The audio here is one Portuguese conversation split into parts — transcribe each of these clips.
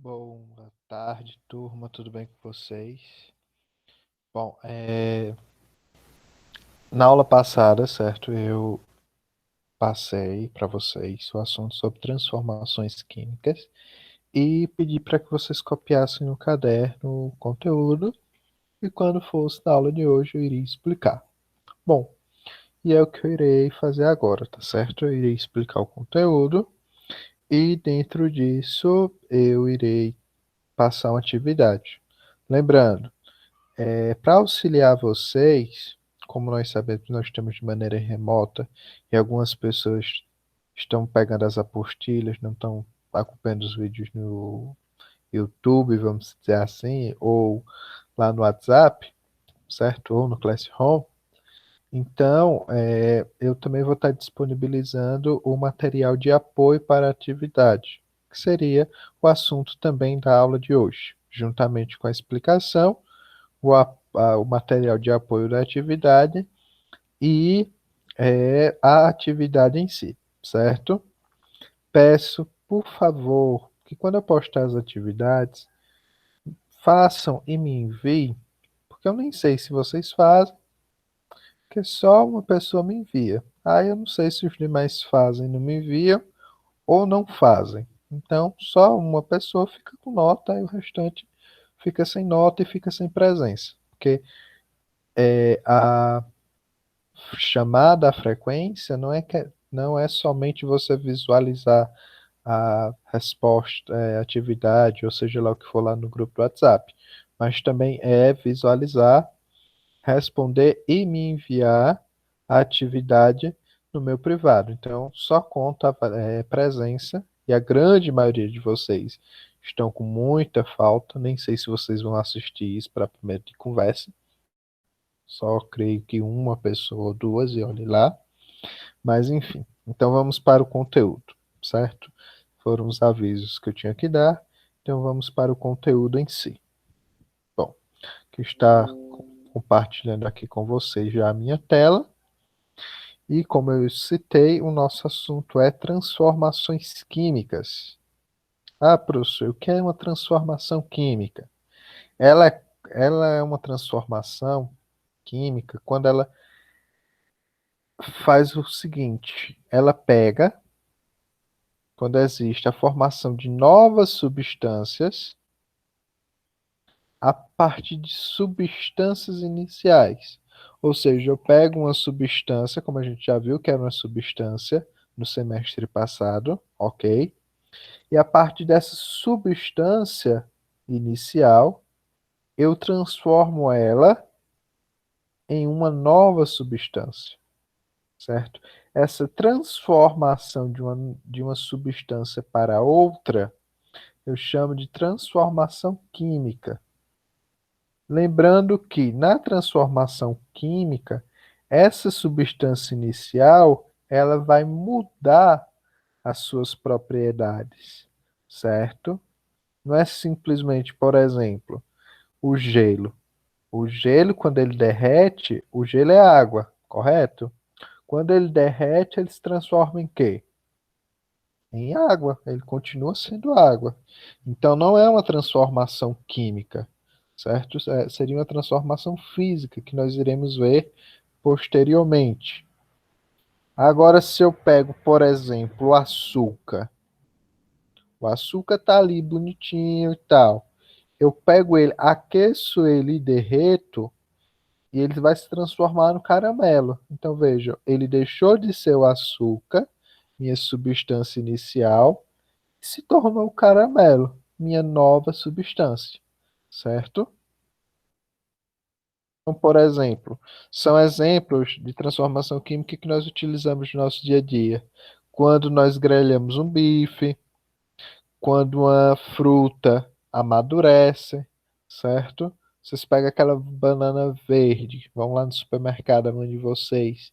Boa tarde, turma, tudo bem com vocês? Bom, na aula passada, certo, eu passei para vocês o assunto sobre transformações químicas e pedi para que vocês copiassem no caderno o conteúdo e quando fosse na aula de hoje eu iria explicar. Bom, e é o que eu irei fazer agora, tá certo? Eu irei explicar o conteúdo e dentro disso eu irei passar uma atividade. Lembrando, para auxiliar vocês, como nós sabemos que nós estamos de maneira remota e algumas pessoas estão pegando as apostilas, não estão acompanhando os vídeos no YouTube, vamos dizer assim, ou lá no WhatsApp, certo? Ou no Classroom. Então, eu também vou estar disponibilizando o material de apoio para a atividade, que seria o assunto também da aula de hoje, juntamente com a explicação o material de apoio da atividade e a atividade em si, certo? Peço, por favor, que quando eu postar as atividades, façam e me enviem, porque eu nem sei se vocês fazem, porque só uma pessoa me envia. Aí eu não sei se os demais fazem e não me enviam ou não fazem. Então, só uma pessoa fica com nota e o restante fica sem nota e fica sem presença. Porque a chamada à frequência não é somente você visualizar a resposta, atividade, ou seja lá o que for lá no grupo do WhatsApp, mas também é visualizar, responder e me enviar a atividade no meu privado. Então, só conta a presença, e a grande maioria de vocês estão com muita falta, nem sei se vocês vão assistir isso para primeiro de conversa, só creio que uma pessoa ou duas, e olhe lá. Mas enfim, então vamos para o conteúdo, certo? Foram os avisos que eu tinha que dar, então vamos para o conteúdo em si. Bom, que está compartilhando aqui com vocês já a minha tela. E como eu citei, o nosso assunto é transformações químicas. Ah, professor, o que é uma transformação química? Ela é uma transformação química quando ela faz o seguinte: ela pega, quando existe a formação de novas substâncias a partir de substâncias iniciais. Ou seja, eu pego uma substância, como a gente já viu que era uma substância no semestre passado, ok? E a partir dessa substância inicial, eu transformo ela em uma nova substância, certo? Essa transformação de uma substância para outra, eu chamo de transformação química. Lembrando que na transformação química, essa substância inicial, ela vai mudar as suas propriedades, certo? Não é simplesmente, por exemplo, o gelo. O gelo, quando ele derrete, o gelo é água, correto? Quando ele derrete, ele se transforma em quê? Em água. Ele continua sendo água. Então não é uma transformação química, certo? Seria uma transformação física que nós iremos ver posteriormente. Agora, se eu pego, por exemplo, o açúcar tá ali bonitinho e tal. Eu pego ele, aqueço ele e derreto, e ele vai se transformar no caramelo. Então, vejam, ele deixou de ser o açúcar, minha substância inicial, e se tornou o caramelo, minha nova substância, certo? Então, por exemplo, são exemplos de transformação química que nós utilizamos no nosso dia a dia. Quando nós grelhamos um bife, quando uma fruta amadurece, certo? Vocês pegam aquela banana verde, vão lá no supermercado, a mãe de vocês,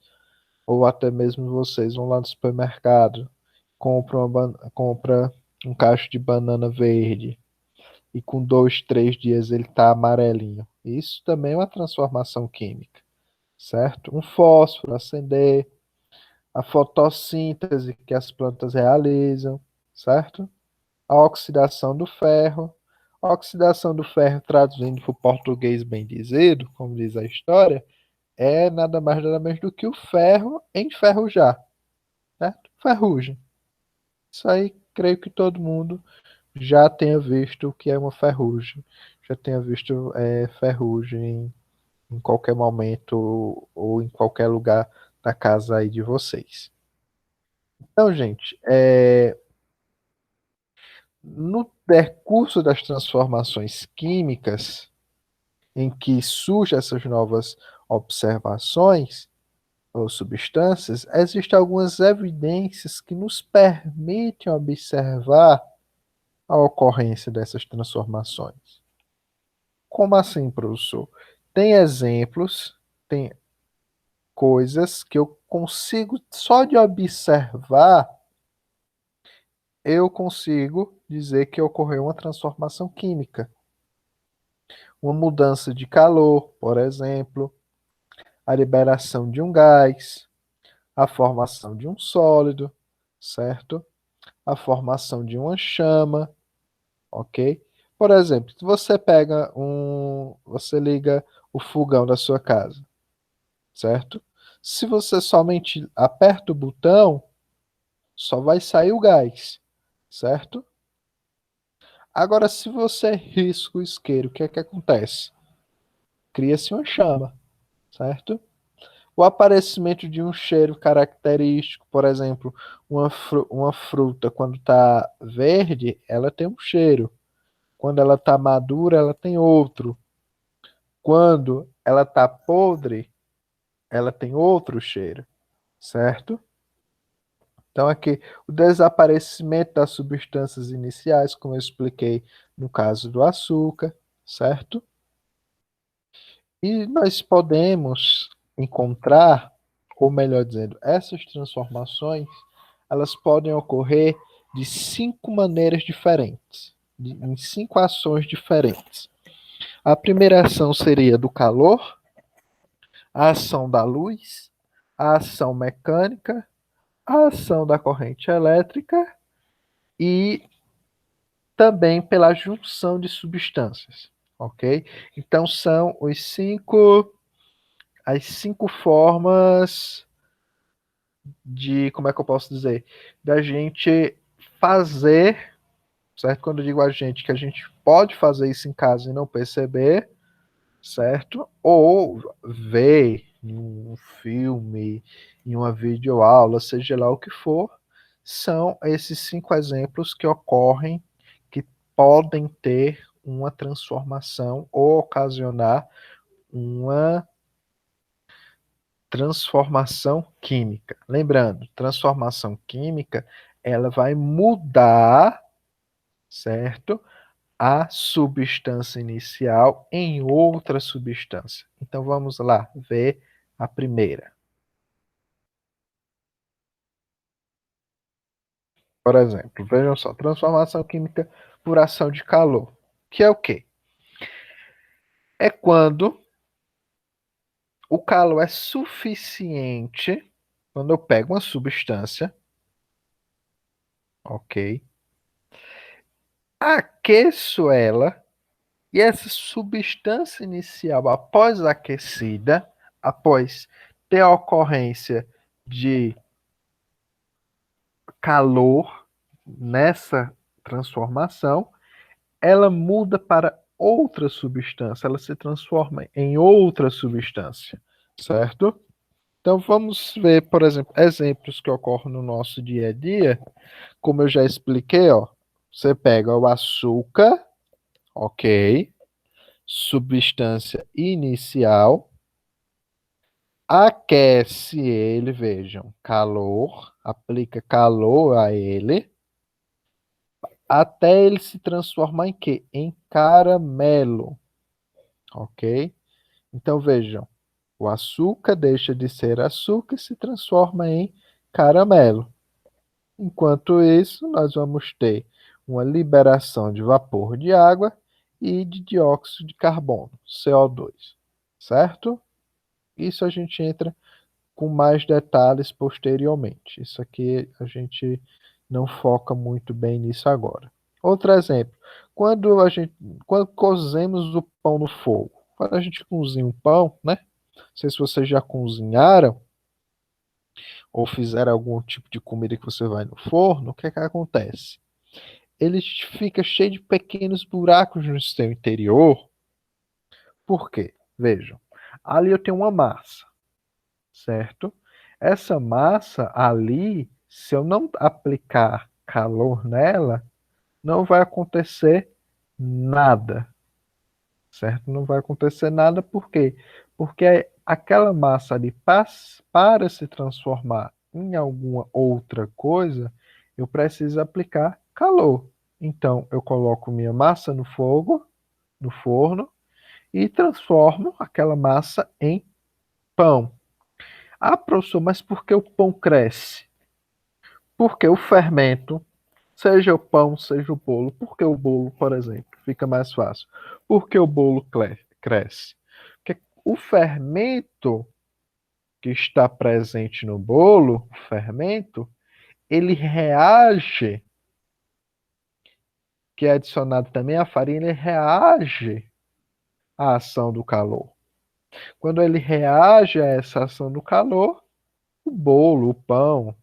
ou até mesmo vocês vão lá no supermercado, compra um cacho de banana verde e com 2, 3 dias ele está amarelinho. Isso também é uma transformação química, certo? Um fósforo acender, a fotossíntese que as plantas realizam, certo? a oxidação do ferro. A oxidação do ferro, traduzindo para o português bem dizido, como diz a história, é nada menos do que o ferro enferrujar, certo? Ferrugem. Isso aí, creio que todo mundo já tenha visto o que é uma ferrugem. Já tenha visto ferrugem em qualquer momento ou em qualquer lugar da casa aí de vocês. Então, gente, no decurso das transformações químicas, em que surgem essas novas observações ou substâncias, existem algumas evidências que nos permitem observar a ocorrência dessas transformações. Como assim, professor? Tem exemplos, tem coisas que eu consigo, só de observar, eu consigo dizer que ocorreu uma transformação química. Uma mudança de calor, por exemplo, a liberação de um gás, a formação de um sólido, certo? A formação de uma chama, ok? Por exemplo, se você você liga o fogão da sua casa, certo? Se você somente aperta o botão, só vai sair o gás, certo? Agora, se você risca o isqueiro, o que é que acontece? Cria-se uma chama, certo? O aparecimento de um cheiro característico, por exemplo, uma fruta, quando está verde, ela tem um cheiro. Quando ela está madura, ela tem outro. Quando ela está podre, ela tem outro cheiro, certo? Então, aqui, o desaparecimento das substâncias iniciais, como eu expliquei no caso do açúcar, certo? E nós podemos encontrar, ou melhor dizendo, essas transformações, elas podem ocorrer de 5 maneiras diferentes, em 5 ações diferentes. A primeira ação seria do calor, a ação da luz, a ação mecânica, a ação da corrente elétrica e também pela junção de substâncias, ok? Então são as cinco formas de, como é que eu posso dizer, da gente fazer, certo? Quando eu digo a gente, que a gente pode fazer isso em casa e não perceber, certo? Ou ver em um filme, em uma videoaula, seja lá o que for, são esses 5 exemplos que ocorrem, que podem ter uma transformação ou ocasionar uma transformação química. Lembrando, transformação química, ela vai mudar, certo? A substância inicial em outra substância. Então vamos lá ver a primeira. Por exemplo, vejam só, transformação química por ação de calor. Que é o quê? É quando o calor é suficiente, quando eu pego uma substância, ok? Aqueço ela e essa substância inicial, após aquecida, após ter a ocorrência de calor nessa transformação, ela muda para outra substância, ela se transforma em outra substância, certo? Então vamos ver, por exemplo, exemplos que ocorrem no nosso dia a dia, como eu já expliquei, ó. Você pega o açúcar, ok, substância inicial, aquece ele, vejam, calor, aplica calor a ele, até ele se transformar em quê? Em caramelo, ok? Então vejam, o açúcar deixa de ser açúcar e se transforma em caramelo. Enquanto isso, nós vamos ter uma liberação de vapor de água e de dióxido de carbono, CO2, certo? Isso a gente entra com mais detalhes posteriormente. Isso aqui a gente não foca muito bem nisso agora. Outro exemplo, quando a gente, quando cozemos o pão no fogo, quando a gente cozinha um pão, né? Não sei se vocês já cozinharam ou fizeram algum tipo de comida que você vai no forno, o que é que acontece? Ele fica cheio de pequenos buracos no seu interior. Por quê? Vejam, ali eu tenho uma massa, certo? Essa massa ali, se eu não aplicar calor nela, não vai acontecer nada, certo? Não vai acontecer nada, por quê? Porque aquela massa ali, para se transformar em alguma outra coisa, eu preciso aplicar calor. Então, eu coloco minha massa no fogo, no forno, e transformo aquela massa em pão. Ah, professor, mas por que o pão cresce? Porque o fermento, seja o pão, seja o bolo, porque o bolo, por exemplo, fica mais fácil. Porque o bolo cresce? Porque o fermento que está presente no bolo, o fermento, ele reage, que é adicionado também a farinha, ele reage à ação do calor. Quando ele reage a essa ação do calor, o bolo, o pão,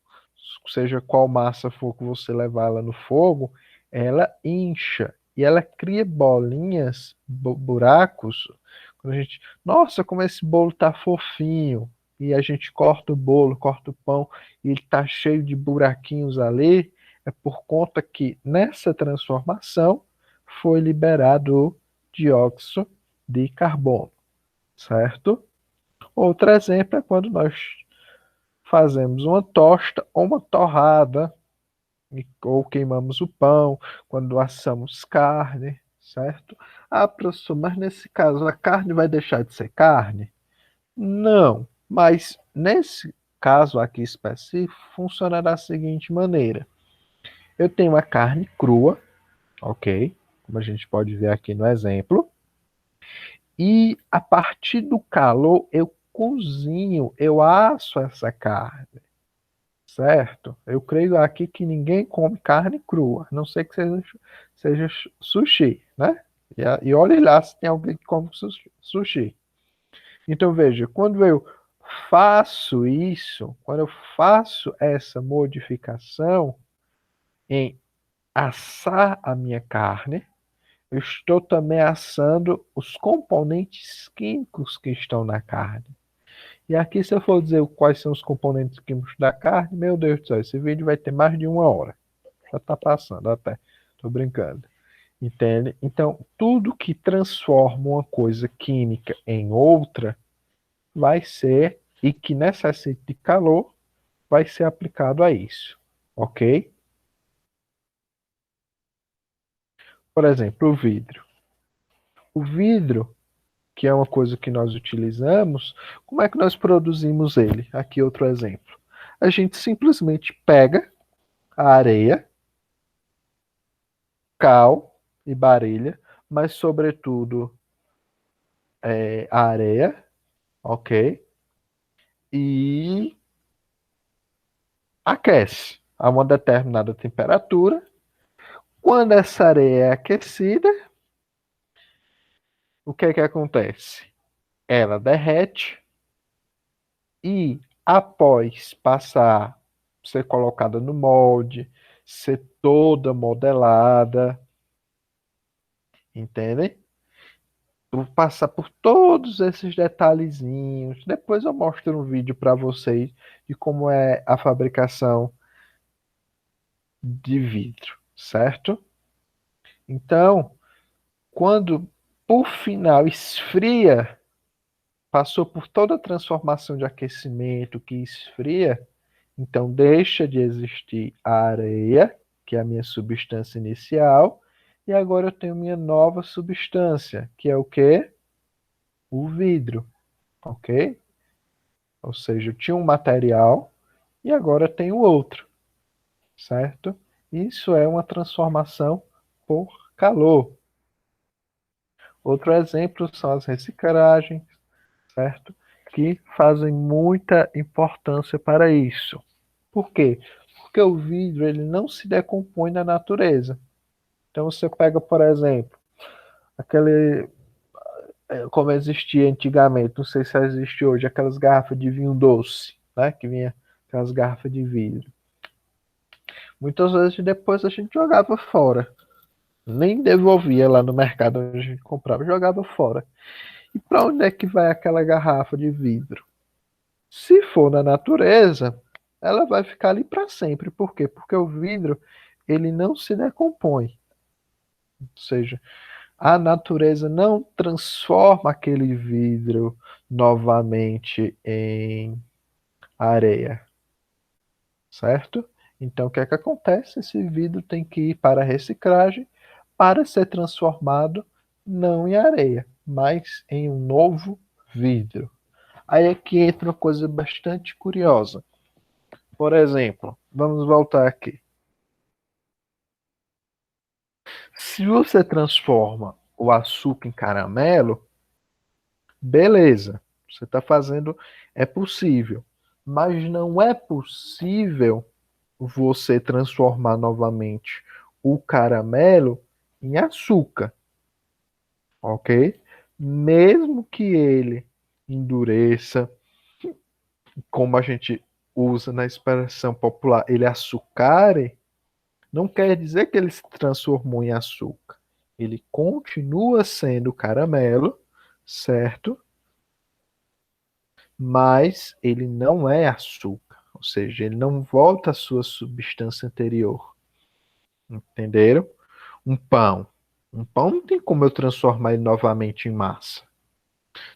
seja qual massa for que você levar ela no fogo, ela incha e ela cria bolinhas, buracos. Quando a gente, nossa, como esse bolo tá fofinho. E a gente corta o bolo, corta o pão e ele tá cheio de buraquinhos ali, é por conta que nessa transformação foi liberado o dióxido de carbono, certo? Outro exemplo é quando nós fazemos uma tosta ou uma torrada, ou queimamos o pão, quando assamos carne, certo? Ah, professor, mas nesse caso a carne vai deixar de ser carne? Não, mas nesse caso aqui específico, funciona da seguinte maneira: eu tenho a carne crua, ok? Como a gente pode ver aqui no exemplo, e a partir do calor eu cozinho, eu asso essa carne. Certo? Eu creio aqui que ninguém come carne crua, a não ser que seja sushi, né? E olhe lá se tem alguém que come sushi. Então veja, quando eu faço isso, quando eu faço essa modificação em assar a minha carne, eu estou também assando os componentes químicos que estão na carne. E aqui, se eu for dizer quais são os componentes químicos da carne, meu Deus do céu, esse vídeo vai ter mais de 1 hora. Já tá passando até. Tô brincando. Entende? Então, tudo que transforma uma coisa química em outra vai ser, e que necessita de calor, vai ser aplicado a isso. Ok? Por exemplo, o vidro. O vidro, que é uma coisa que nós utilizamos, como é que nós produzimos ele? Aqui outro exemplo. A gente simplesmente pega a areia, cal e Barilha, mas sobretudo a areia, ok? E aquece a uma determinada temperatura. Quando essa areia é aquecida, o que é que acontece? Ela derrete e após passar, ser colocada no molde, ser toda modelada, entende? Vou passar por todos esses detalhezinhos. Depois eu mostro um vídeo para vocês de como é a fabricação de vidro, certo? Então, quando por final esfria, passou por toda a transformação de aquecimento que esfria, então deixa de existir a areia, que é a minha substância inicial, e agora eu tenho minha nova substância, que é o quê? O vidro, ok? Ou seja, eu tinha um material e agora tenho outro, certo? Isso é uma transformação por calor. Outro exemplo são as reciclagens, certo? Que fazem muita importância para isso. Por quê? Porque o vidro ele não se decompõe na natureza. Então você pega, por exemplo, aquele, como existia antigamente, não sei se existe hoje, aquelas garrafas de vinho doce, né? Que vinha aquelas garrafas de vidro. Muitas vezes depois a gente jogava fora. Nem devolvia lá no mercado onde a gente comprava, jogava fora. E para onde é que vai aquela garrafa de vidro? Se for na natureza, ela vai ficar ali para sempre. Por quê? Porque o vidro ele não se decompõe. Ou seja, a natureza não transforma aquele vidro novamente em areia, certo? Então, o que é que acontece? Esse vidro tem que ir para a reciclagem para ser transformado não em areia, mas em um novo vidro. Aí é que entra uma coisa bastante curiosa. Por exemplo, vamos voltar aqui. Se você transforma o açúcar em caramelo, beleza, você está fazendo, é possível. Mas não é possível você transformar novamente o caramelo em açúcar, ok? Mesmo que ele endureça, como a gente usa na expressão popular, ele açucare, não quer dizer que ele se transformou em açúcar. Ele continua sendo caramelo, certo? Mas ele não é açúcar. Ou seja, ele não volta à sua substância anterior. Entenderam? Um pão. Um pão não tem como eu transformar ele novamente em massa.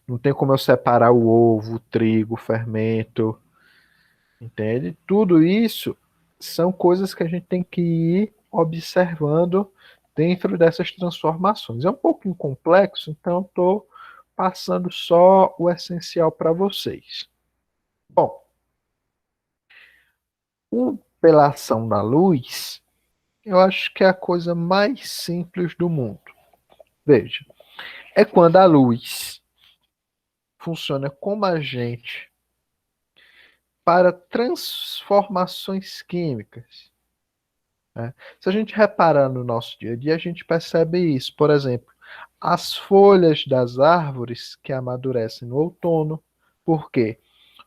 Não tem como eu separar o ovo, o trigo, o fermento. Entende? Tudo isso são coisas que a gente tem que ir observando dentro dessas transformações. É um pouquinho complexo, então estou passando só o essencial para vocês. Bom, pela ação da luz, eu acho que é a coisa mais simples do mundo. Veja, é quando a luz funciona como agente para transformações químicas. Né? Se a gente reparar no nosso dia a dia, a gente percebe isso. Por exemplo, as folhas das árvores que amadurecem no outono. Por quê?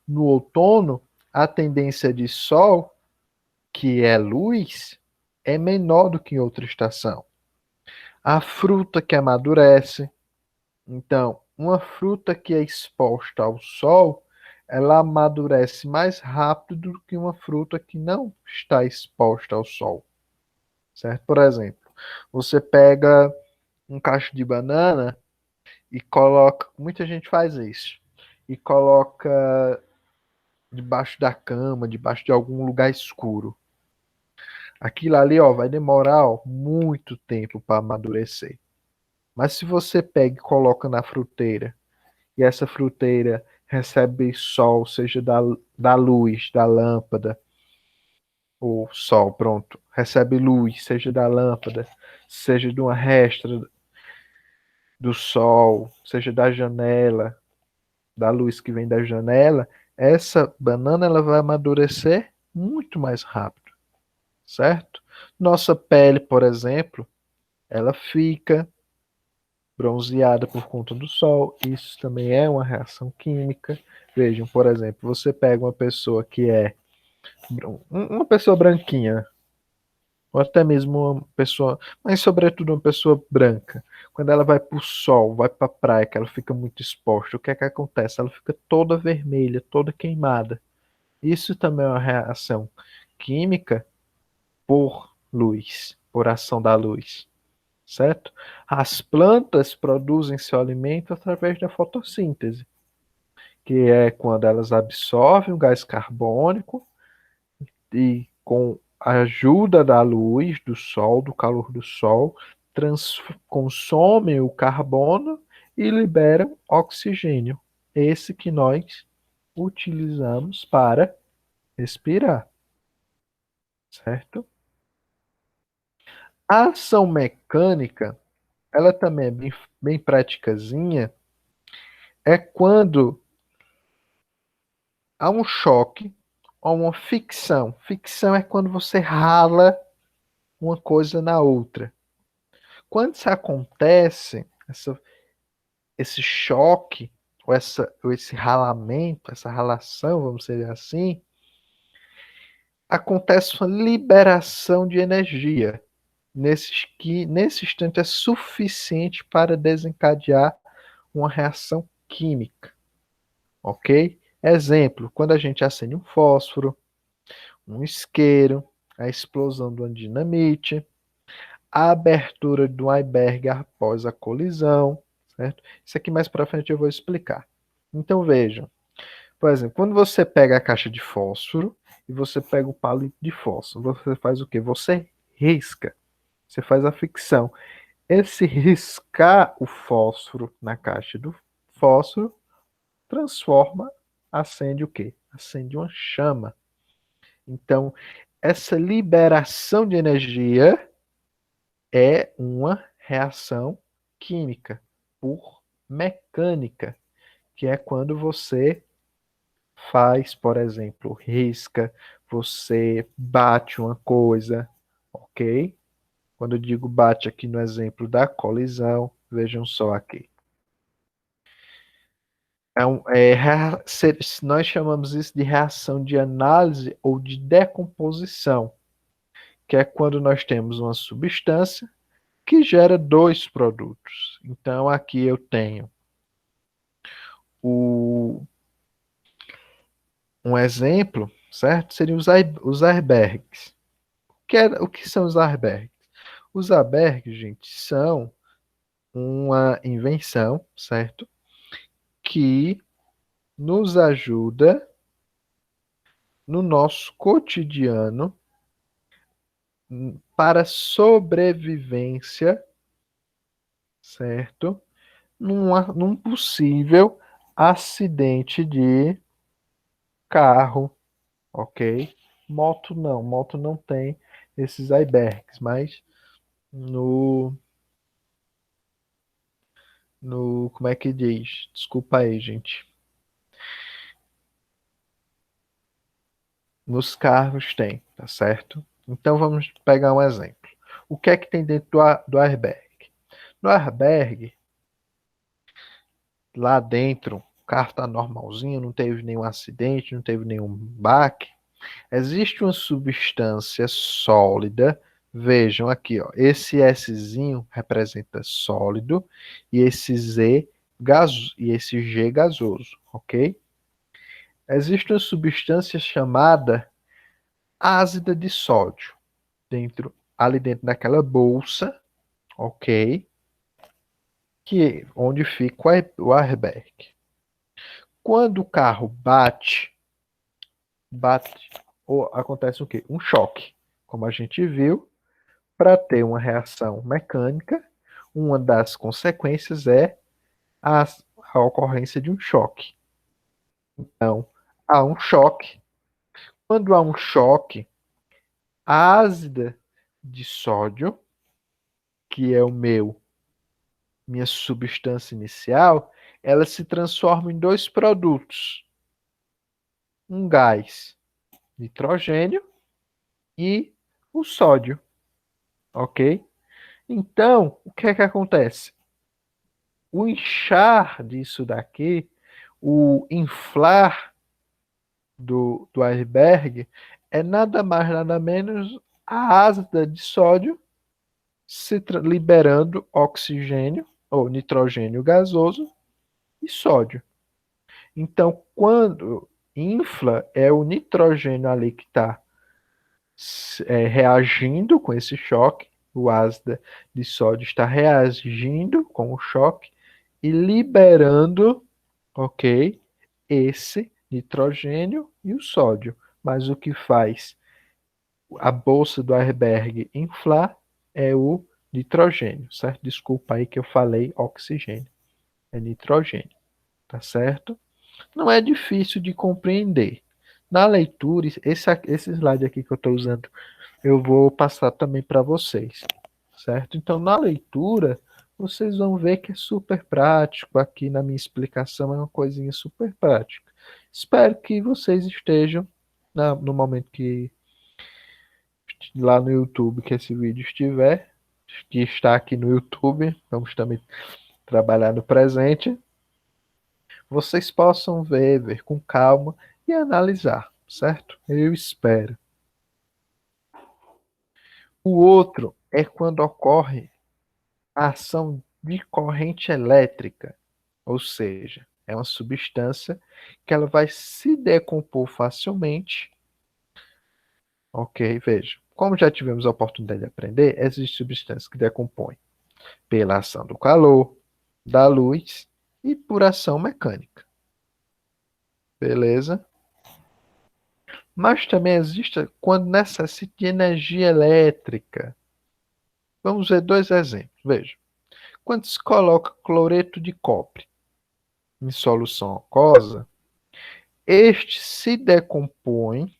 No outono, a tendência de sol, que é luz, é menor do que em outra estação. A fruta que amadurece. Então, uma fruta que é exposta ao sol, ela amadurece mais rápido do que uma fruta que não está exposta ao sol, certo? Por exemplo, você pega um cacho de banana e coloca, muita gente faz isso, e coloca debaixo da cama, debaixo de algum lugar escuro. Aquilo ali, ó, vai demorar, ó, muito tempo para amadurecer. Mas se você pega e coloca na fruteira, e essa fruteira recebe sol, seja da luz, da lâmpada, ou sol, pronto, recebe luz, seja da lâmpada, seja de uma restra do sol, seja da janela, da luz que vem da janela, essa banana ela vai amadurecer muito mais rápido, certo? Nossa pele, por exemplo, ela fica bronzeada por conta do sol. Isso também é uma reação química. Vejam, por exemplo, você pega uma pessoa que é uma pessoa branquinha, ou até mesmo uma pessoa, mas sobretudo uma pessoa branca. Quando ela vai para o sol, vai para a praia, que ela fica muito exposta, o que é que acontece? Ela fica toda vermelha, toda queimada. Isso também é uma reação química por luz, por ação da luz, certo? As plantas produzem seu alimento através da fotossíntese, que é quando elas absorvem o gás carbônico e com a ajuda da luz, do sol, do calor do sol, consomem o carbono e liberam oxigênio, esse que nós utilizamos para respirar, certo? A ação mecânica, ela também é bem praticazinha, é quando há um choque ou uma ficção. Ficção é quando você rala uma coisa na outra. Quando isso acontece, esse choque, ou esse ralamento, essa ralação, vamos dizer assim, acontece uma liberação de energia, que nesse instante é suficiente para desencadear uma reação química, ok? Exemplo, quando a gente acende um fósforo, um isqueiro, a explosão de uma dinamite, a abertura do iceberg após a colisão, certo? Isso aqui mais para frente eu vou explicar. Então vejam, por exemplo, quando você pega a caixa de fósforo e você pega o palito de fósforo, você faz o quê? Você risca, você faz a fricção. Esse riscar o fósforo na caixa do fósforo transforma, acende o quê? Acende uma chama. Então, essa liberação de energia é uma reação química por mecânica, que é quando você faz, por exemplo, risca, você bate uma coisa, ok? Quando eu digo bate aqui no exemplo da colisão, vejam só aqui. Nós chamamos isso de reação de análise ou de decomposição, que é quando nós temos uma substância que gera dois produtos. Então, aqui eu tenho o, um exemplo, certo? Seriam os airbags. O que são os airbags? Os airbags, gente, são uma invenção, certo? Que nos ajuda no nosso cotidiano para sobrevivência, certo? Num possível acidente de carro, ok? Moto não tem esses airbags, mas no, como é que diz? Desculpa aí, gente. Nos carros tem, tá certo? Então vamos pegar um exemplo. O que é que tem dentro do airbag? No airbag, lá dentro, o carro tá normalzinho, não teve nenhum acidente, não teve nenhum baque. Existe uma substância sólida. Vejam aqui, ó, esse Szinho representa sólido e esse G gasoso, ok? Existe uma substância chamada ácida de sódio ali dentro daquela bolsa, ok? Onde fica o airbag. Quando o carro bate, ou acontece o quê? Um choque. Como a gente viu, para ter uma reação mecânica, uma das consequências é a, a ocorrência de um choque. Então, há um choque. Quando há um choque, a ácida de sódio, que é minha substância inicial, ela se transforma em dois produtos: um gás, nitrogênio, e o sódio, ok? Então, o que é que acontece? O inchar disso daqui, o inflar do iceberg, é nada mais, nada menos a ácida de sódio liberando oxigênio ou nitrogênio gasoso e sódio. Então, quando infla, é o nitrogênio ali que está reagindo com esse choque, o ácido de sódio está reagindo com o choque e liberando, ok, esse nitrogênio e o sódio. Mas o que faz a bolsa do airbag inflar é o nitrogênio, certo? Desculpa aí que eu falei oxigênio. É nitrogênio, tá certo? Não é difícil de compreender. Na leitura, esse slide aqui que eu estou usando, eu vou passar também para vocês, certo? Então, na leitura, vocês vão ver que é super prático. Aqui na minha explicação é uma coisinha super prática. Espero que vocês estejam, no momento que lá no YouTube que esse vídeo estiver, que está aqui no YouTube, vamos também trabalhar no presente, vocês possam ver com calma e analisar, certo? Eu espero. O outro é quando ocorre a ação de corrente elétrica, ou seja, é uma substância que ela vai se decompor facilmente. Ok, veja. Como já tivemos a oportunidade de aprender, existem substâncias que decompõem pela ação do calor, da luz e por ação mecânica. Beleza? Mas também existe quando necessita de energia elétrica. Vamos ver dois exemplos. Veja. Quando se coloca cloreto de cobre em solução aquosa, este se decompõe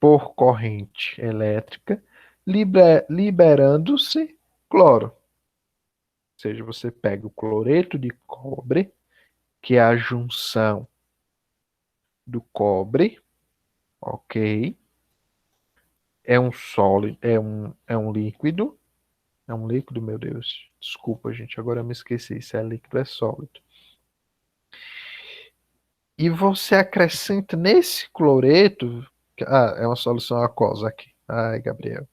por corrente elétrica, liberando-se cloro. Ou seja, você pega o cloreto de cobre, que é a junção do cobre, ok? É um sólido, é um líquido, meu Deus. Desculpa, gente, agora eu me esqueci se é líquido ou é sólido. E você acrescenta nesse cloreto, é uma solução aquosa aqui. Ai, Gabriel.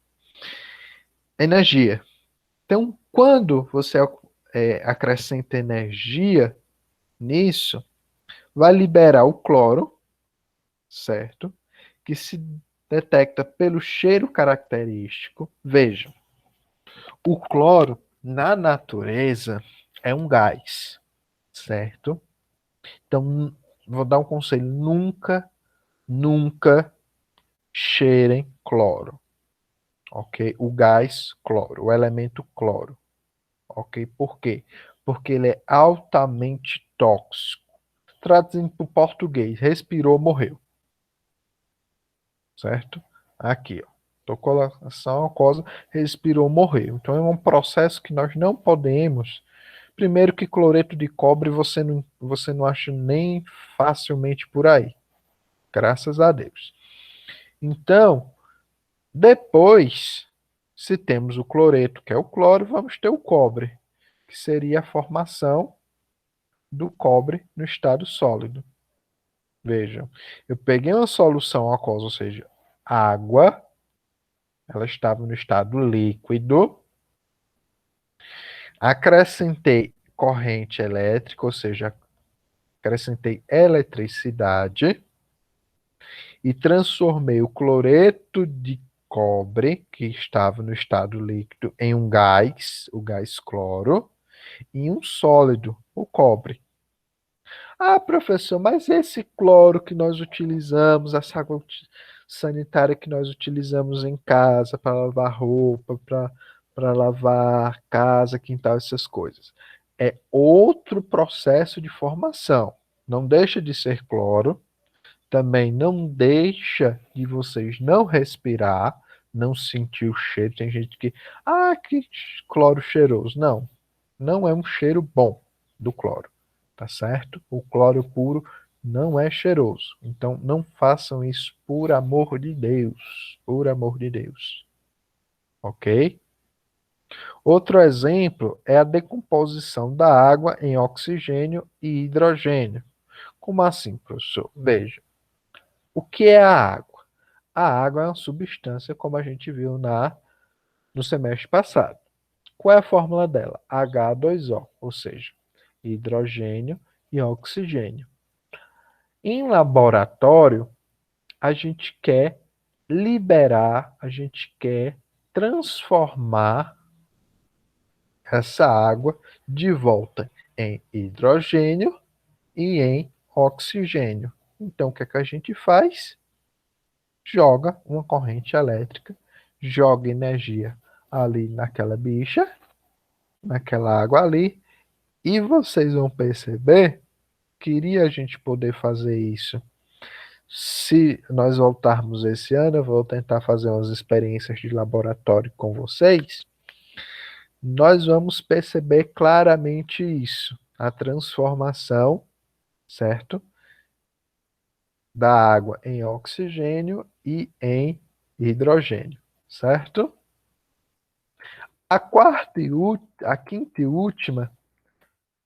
Energia. Então, quando você acrescenta energia nisso, vai liberar o cloro, certo? Que se detecta pelo cheiro característico. Veja, o cloro na natureza é um gás, certo? Então, vou dar um conselho: nunca cheirem cloro, ok? O gás cloro, o elemento cloro, ok? Por quê? Porque ele é altamente tóxico. Traduzindo para o português, respirou, morreu, certo? Aqui, ó. Tocou a ação aquosa, respirou, morreu. Então é um processo que nós não podemos. Primeiro que cloreto de cobre você não acha nem facilmente por aí. Graças a Deus. Então, depois, se temos o cloreto, que é o cloro, vamos ter o cobre, que seria a formação do cobre no estado sólido. Vejam, eu peguei uma solução aquosa, ou seja, água, ela estava no estado líquido, acrescentei corrente elétrica, ou seja, acrescentei eletricidade e transformei o cloreto de cobre, que estava no estado líquido, em um gás, o gás cloro, e um sólido, o cobre. Ah, professor, mas esse cloro que nós utilizamos, essa água sanitária que nós utilizamos em casa para lavar roupa, para lavar casa, quintal, essas coisas, é outro processo de formação. Não deixa de ser cloro, também não deixa de vocês não respirar, não sentir o cheiro. Tem gente que, que cloro cheiroso. Não, não é um cheiro bom do cloro, tá certo? O cloro puro não é cheiroso. Então não façam isso por amor de Deus, por amor de Deus, ok? Outro exemplo é a decomposição da água em oxigênio e hidrogênio. Como assim, professor? Veja, o que é a água? A água é uma substância, como a gente viu no semestre passado. Qual é a fórmula dela? H2O, ou seja, hidrogênio e oxigênio. Em laboratório, a gente quer liberar, a gente quer transformar essa água de volta em hidrogênio e em oxigênio. Então, o que é que a gente faz? Joga uma corrente elétrica, joga energia ali naquela bicha, naquela água ali, e vocês vão perceber que iria a gente poder fazer isso. Se nós voltarmos esse ano, eu vou tentar fazer umas experiências de laboratório com vocês. Nós vamos perceber claramente isso, a transformação, certo? Da água em oxigênio e em hidrogênio, certo? A quinta e última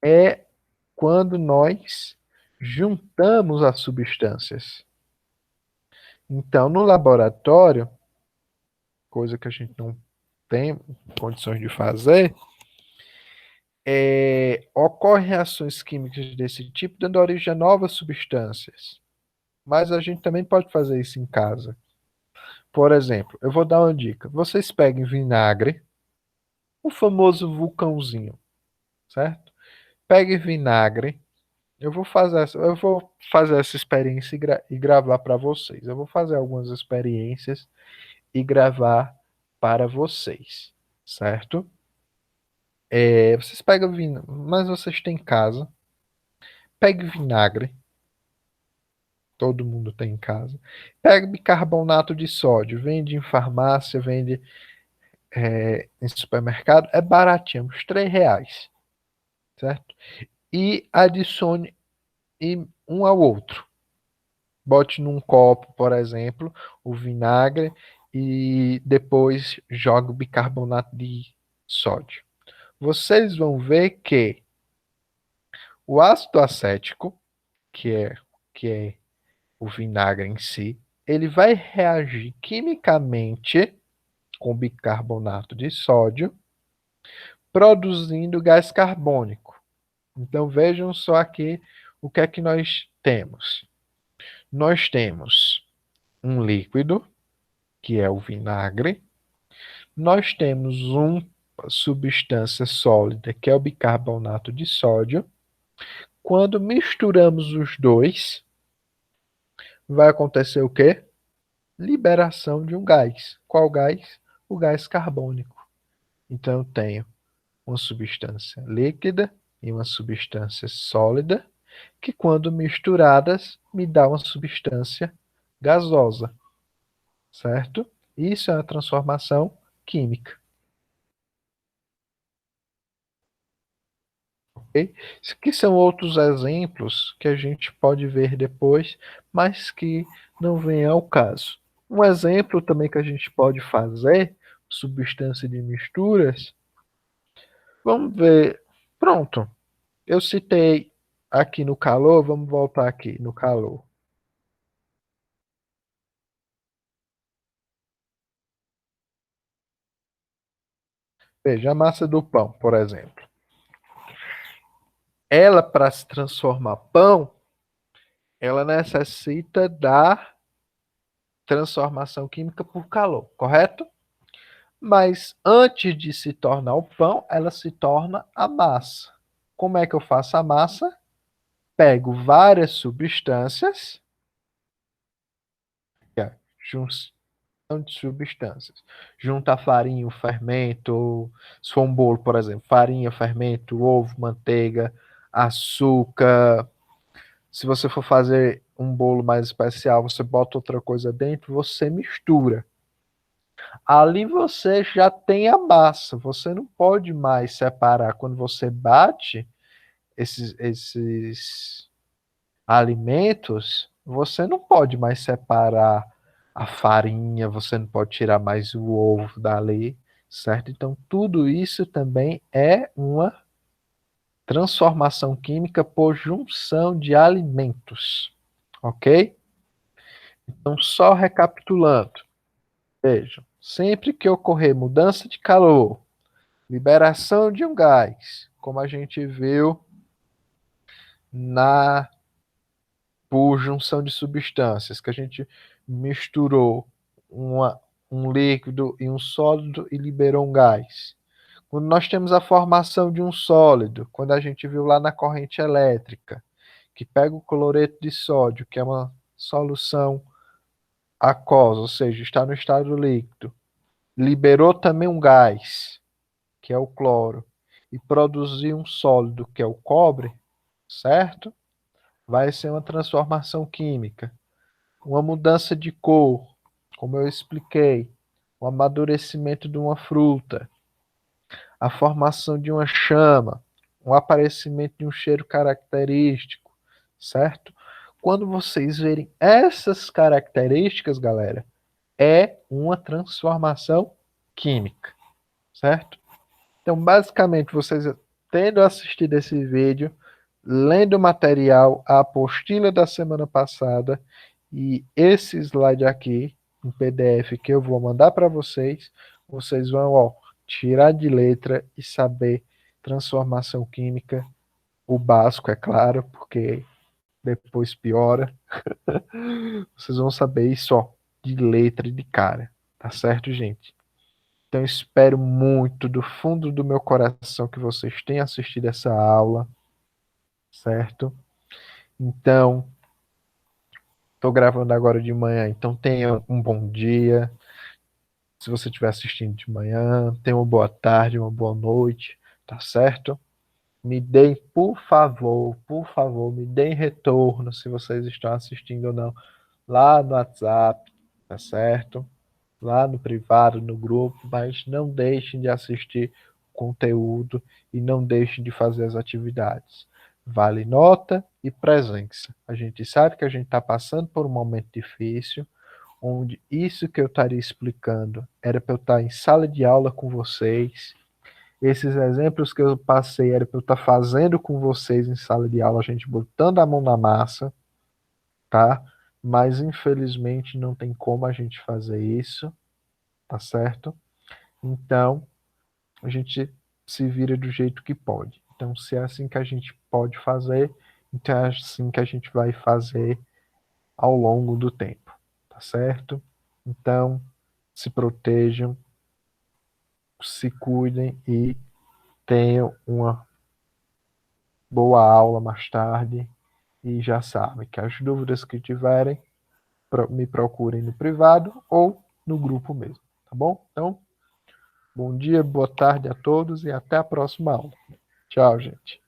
é quando nós juntamos as substâncias. Então, no laboratório, coisa que a gente não tem condições de fazer, ocorrem reações químicas desse tipo, dando origem a novas substâncias. Mas a gente também pode fazer isso em casa. Por exemplo, eu vou dar uma dica. Vocês peguem vinagre, o famoso vulcãozinho, certo? Peguem vinagre. Eu vou fazer essa experiência e gravar para vocês. Eu vou fazer algumas experiências e gravar para vocês, certo? Vocês pegam vinagre, mas vocês têm em casa. Pegue vinagre, todo mundo tem em casa. Pegue bicarbonato de sódio, vende em farmácia, vende em supermercado, é baratinho, uns R$ 3, certo? E adicione um ao outro. Bote num copo, por exemplo, o vinagre e depois jogue o bicarbonato de sódio. Vocês vão ver que o ácido acético, que é o vinagre em si, ele vai reagir quimicamente com bicarbonato de sódio, produzindo gás carbônico. Então vejam só aqui o que é que nós temos. Nós temos um líquido, que é o vinagre. Nós temos uma substância sólida, que é o bicarbonato de sódio. Quando misturamos os dois, vai acontecer o quê? Liberação de um gás. Qual gás? O gás carbônico. Então eu tenho uma substância líquida e uma substância sólida, que quando misturadas me dá uma substância gasosa, certo? Isso é uma transformação química, ok? Isso aqui são outros exemplos que a gente pode ver depois, mas que não vem ao caso. Um exemplo também que a gente pode fazer, substância de misturas, vamos ver. Pronto, eu citei aqui no calor, vamos voltar aqui no calor. Veja, a massa do pão, por exemplo. Ela, para se transformar pão, ela necessita da transformação química por calor, correto? Mas antes de se tornar o pão, ela se torna a massa. Como é que eu faço a massa? Pego várias substâncias, junção de substâncias. Junta a farinha, o fermento, se for um bolo, por exemplo, farinha, fermento, ovo, manteiga, açúcar. Se você for fazer um bolo mais especial, você bota outra coisa dentro, você mistura. Ali você já tem a massa, você não pode mais separar. Quando você bate esses alimentos, você não pode mais separar a farinha, você não pode tirar mais o ovo dali, certo? Então, tudo isso também é uma transformação química por junção de alimentos, ok? Então, só recapitulando, vejam, sempre que ocorrer mudança de calor, liberação de um gás, como a gente viu na por junção de substâncias, que a gente misturou uma, um líquido e um sólido e liberou um gás. Quando nós temos a formação de um sólido, quando a gente viu lá na corrente elétrica, que pega o cloreto de sódio, que é uma solução aquosa, ou seja, está no estado líquido, liberou também um gás, que é o cloro, e produziu um sólido, que é o cobre, certo? Vai ser uma transformação química, uma mudança de cor, como eu expliquei, o amadurecimento de uma fruta, a formação de uma chama, o aparecimento de um cheiro característico, certo? Quando vocês verem essas características, galera, é uma transformação química, certo? Então, basicamente, vocês tendo assistido esse vídeo, lendo o material, a apostila da semana passada e esse slide aqui, um PDF que eu vou mandar para vocês, vocês vão, ó, tirar de letra e saber transformação química, o básico, é claro, porque depois piora. Vocês vão saber isso, ó, de letra e de cara. Tá certo, gente? Então, espero muito do fundo do meu coração que vocês tenham assistido essa aula, certo? Então, estou gravando agora de manhã, então tenha um bom dia. Se você estiver assistindo de manhã, tenha uma boa tarde, uma boa noite, tá certo? Me deem, por favor, me deem retorno se vocês estão assistindo ou não lá no WhatsApp, tá certo? Lá no privado, no grupo, mas não deixem de assistir o conteúdo e não deixem de fazer as atividades. Vale nota e presença. A gente sabe que a gente está passando por um momento difícil, onde isso que eu estaria explicando era para eu estar em sala de aula com vocês. Esses exemplos que eu passei era para eu estar fazendo com vocês em sala de aula, a gente botando a mão na massa, tá? Mas infelizmente não tem como a gente fazer isso, tá certo? Então, a gente se vira do jeito que pode. Então, se é assim que a gente pode fazer, então é assim que a gente vai fazer ao longo do tempo, tá certo? Então, se protejam, se cuidem e tenham uma boa aula mais tarde. E já sabem que as dúvidas que tiverem, me procurem no privado ou no grupo mesmo, tá bom? Então, bom dia, boa tarde a todos e até a próxima aula. Tchau, gente.